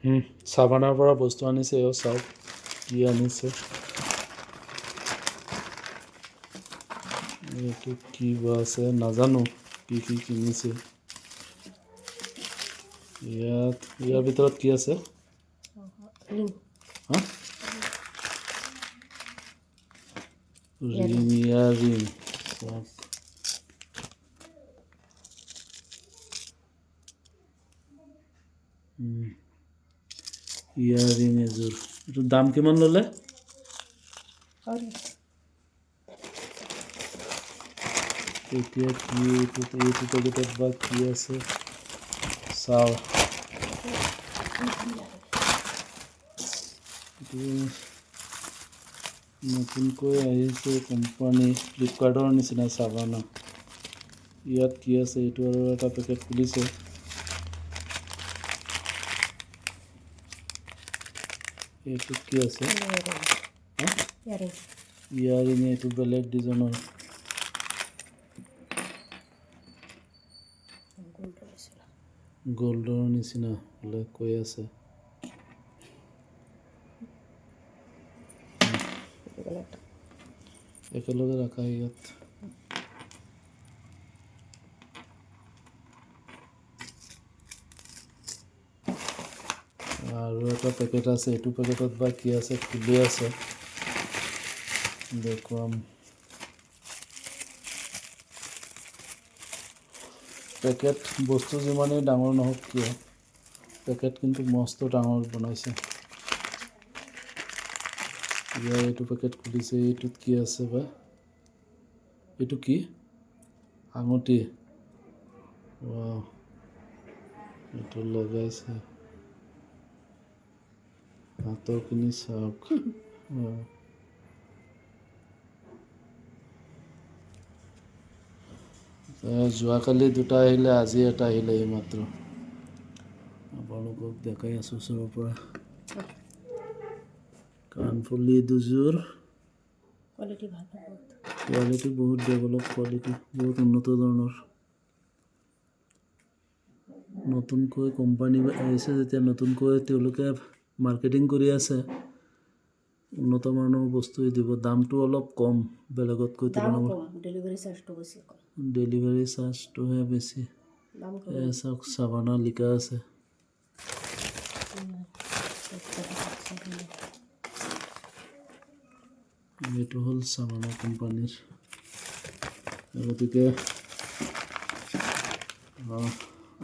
চাবানাৰ পৰা বস্তু আনিছে চাওক কি আনিছে এইটো কি বা আছে নাজানো কি কি কিনিছে ইয়াৰ ভিতৰত কি আছে ৰিং ইয়াৰিং চাওক ইয়াৰিং এযোৰ এইটোৰ দাম কিমান ল'লে এতিয়া কি এইটো পেকেটত বা কি আছে চাওঁ এইটো নতুনকৈ আহিছে কোম্পানী ফ্লিপকাৰ্টৰ নিচিনা চাবানা ইয়াত কি আছে এইটো আৰু এটা পেকেট খুলিছে এইটো কি আছে ইয়াৰিং এইটো বেলেগ ডিজাইনৰ গোল্ডৰ নিচিনা হ'লে কৈ আছে একেলগে ৰাখা ইয়াত আৰু এটা পেকেট আছে এইটো পেকেটত বা কি আছে খুলি আছে দেখুৱাম পেকেট বস্তু যিমানেই ডাঙৰ নহওক কিয় পেকেট কিন্তু মস্ত ডাঙৰ বনাইছে ইয়াৰ এইটো পেকেট খুলিছে এইটোত কি আছে বা এইটো কি আঙুঠি এইটো লগাইছে হাতৰ কিনি চাওক যোৱাকালি দুটা আহিলে আজি এটা আহিলে এইমাত্ৰ আপোনালোকক দেখাই আছোঁ ওচৰৰ পৰা কাণফুলি দুযোৰ কোৱালিটি বহুত ডেভেলপ কোৱালিটি বহুত উন্নত ধৰণৰ নতুনকৈ কোম্পানী আহিছে যেতিয়া নতুনকৈ তেওঁলোকে মাৰ্কেটিং কৰি আছে উন্নত মানৰ বস্তুৱে দিব দামটো অলপ কম বেলেগতকৈ ডেলিভাৰী চাৰ্জটোহে বেছি চাওক চাবানা লিখা আছে এইটো হ'ল চাবানা কোম্পানীৰ গতিকে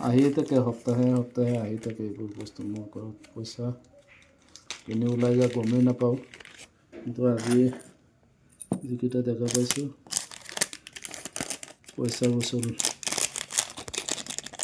আহি থাকে সপ্তাহে সপ্তাহে আহি থাকে এইবোৰ বস্তু মোৰ ঘৰত পইচা কিনি ওলাই যায় গমেই নাপাওঁ কিন্তু আজি যিকেইটা দেখা পাইছোঁ পইচা বছৰ